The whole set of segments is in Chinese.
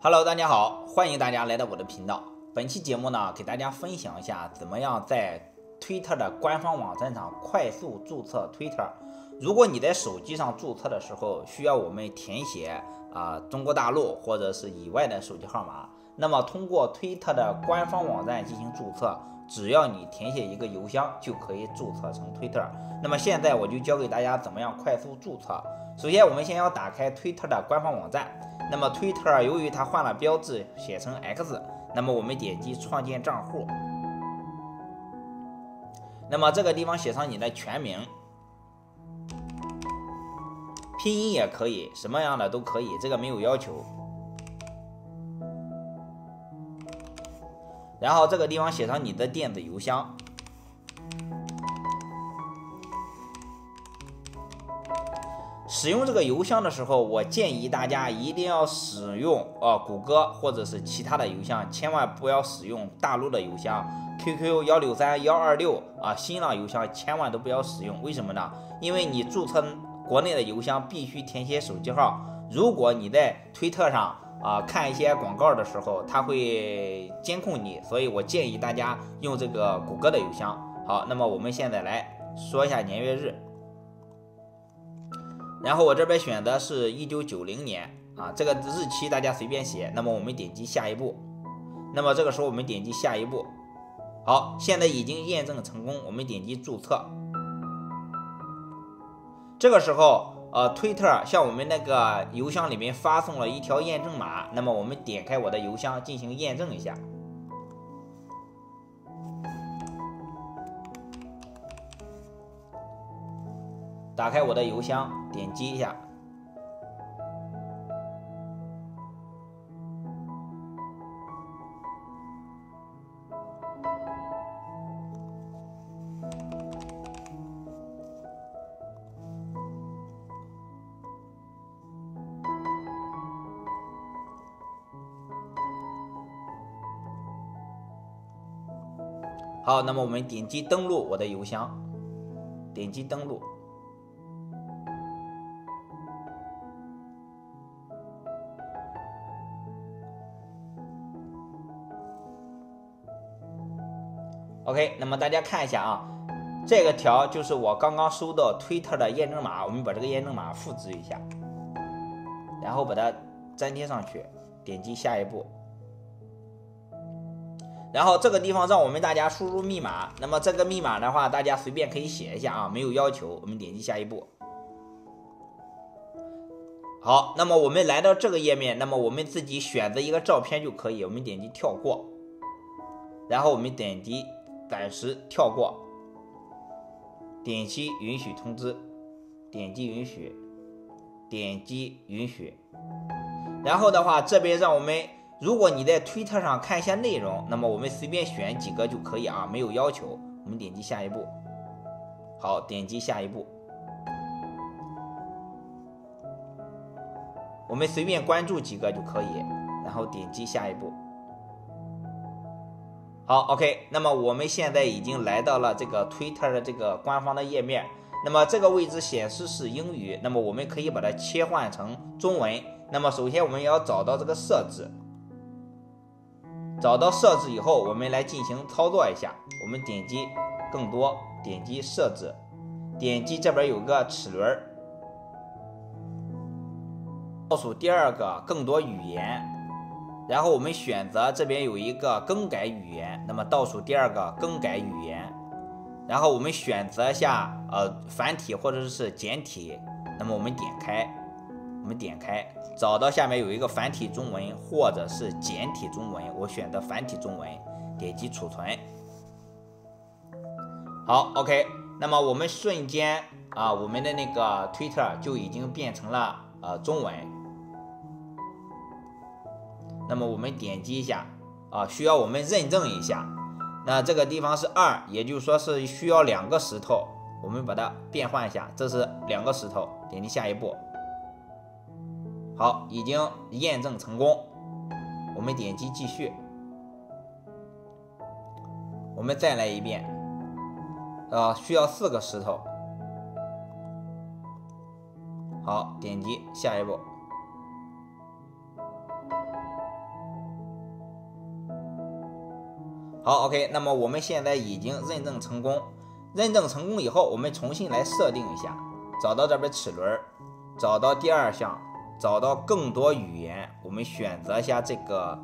Hello， 大家好，欢迎大家来到我的频道。本期节目呢，给大家分享一下怎么样在推特的官方网站上快速注册推特。如果你在手机上注册的时候需要我们填写中国大陆或者是以外的手机号码，那么通过推特的官方网站进行注册，只要你填写一个邮箱就可以注册成推特。那么现在我就教给大家怎么样快速注册。首先我们先要打开推特的官方网站。那么推特由于它换了标志写成 X， 那么我们点击创建账户。那么这个地方写上你的全名，拼音也可以，什么样的都可以，这个没有要求。然后这个地方写上你的电子邮箱。使用这个邮箱的时候，我建议大家一定要使用谷歌或者是其他的邮箱，千万不要使用大陆的邮箱 QQ 163-126新浪邮箱千万都不要使用。为什么呢？因为你注册国内的邮箱必须填写手机号，如果你在推特上看一些广告的时候，它会监控你，所以我建议大家用这个谷歌的邮箱。好，那么我们现在来说一下年月日。然后我这边选的是1990年这个日期大家随便写。那么我们点击下一步，那么这个时候我们点击下一步。好，现在已经验证成功，我们点击注册。这个时候推特向我们那个邮箱里面发送了一条验证码，那么我们点开我的邮箱进行验证一下。打开我的邮箱，点击一下。好，那么我们点击登录我的邮箱，点击登录。OK， 那么大家看一下这个条就是我刚刚收到推特的验证码，我们把这个验证码复制一下，然后把它粘贴上去，点击下一步。然后这个地方让我们大家输入密码，那么这个密码的话，大家随便可以写一下没有要求。我们点击下一步。好，那么我们来到这个页面，那么我们自己选择一个照片就可以，我们点击跳过，然后我们点击暂时跳过，点击允许通知，点击允许，点击允许。然后的话，这边让我们，如果你在推特上看一下内容，那么我们随便选几个就可以没有要求。我们点击下一步。好，点击下一步。我们随便关注几个就可以，然后点击下一步。好 ，OK， 那么我们现在已经来到了这个推特的这个官方的页面。那么这个位置显示是英语，那么我们可以把它切换成中文。那么首先我们要找到这个设置，找到设置以后，我们来进行操作一下。我们点击更多，点击设置，点击这边有个齿轮，倒数第二个更多语言。然后我们选择这边有一个更改语言，那么倒数第二个更改语言，然后我们选择一下繁体或者是简体，那么我们点开，找到下面有一个繁体中文或者是简体中文，我选择繁体中文，点击储存。好 ，OK， 那么我们瞬间我们的那个推特就已经变成了中文。那么我们点击一下需要我们认证一下，那这个地方是2，也就是说是需要2个石头，我们把它变换一下，这是2个石头，点击下一步。好，已经验证成功，我们点击继续。我们再来一遍需要4个石头。好，点击下一步。好 ，OK， 那么我们现在已经认证成功。认证成功以后，我们重新来设定一下，找到这边齿轮，找到第二项，找到更多语言，我们选择一下这个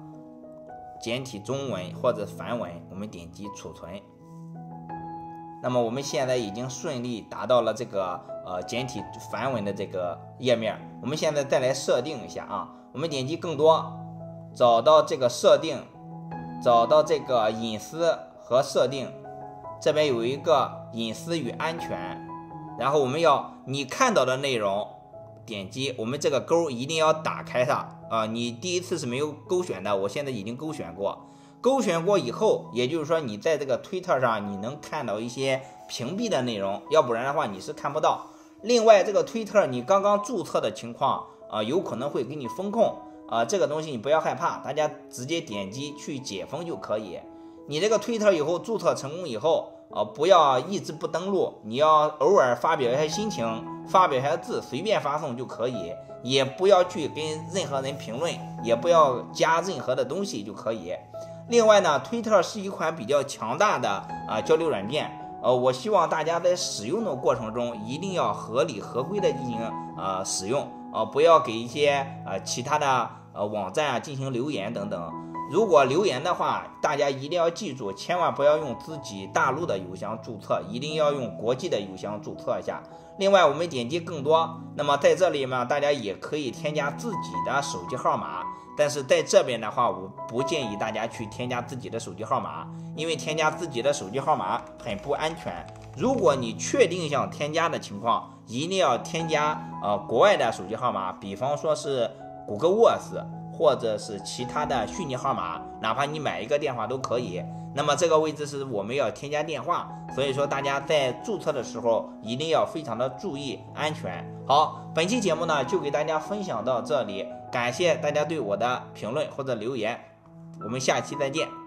简体中文或者繁文，我们点击储存。那么我们现在已经顺利达到了这个简体繁文的这个页面。我们现在再来设定一下啊，我们点击更多，找到这个设定，找到这个隐私和设定，这边有一个隐私与安全，然后我们要你看到的内容，点击我们这个勾一定要打开它你第一次是没有勾选的，我现在已经勾选过。勾选过以后，也就是说你在这个推特上你能看到一些屏蔽的内容，要不然的话你是看不到。另外这个推特你刚刚注册的情况有可能会给你封控这个东西你不要害怕，大家直接点击去解封就可以。你这个推特以后注册成功以后不要一直不登录，你要偶尔发表一下心情，发表一下字，随便发送就可以，也不要去跟任何人评论，也不要加任何的东西就可以。另外呢，推特是一款比较强大的交流软件，我希望大家在使用的过程中一定要合理合规的进行使用不要给一些其他的网站进行留言等等。如果留言的话，大家一定要记住，千万不要用自己大陆的邮箱注册，一定要用国际的邮箱注册一下。另外我们点击更多，那么在这里嘛，大家也可以添加自己的手机号码，但是在这边的话，我不建议大家去添加自己的手机号码，因为添加自己的手机号码很不安全。如果你确定想添加的情况，一定要添加国外的手机号码，比方说是谷歌沃斯或者是其他的虚拟号码，哪怕你买一个电话都可以。那么这个位置是我们要添加电话，所以说大家在注册的时候一定要非常的注意安全。好，本期节目呢就给大家分享到这里，感谢大家对我的评论或者留言，我们下期再见。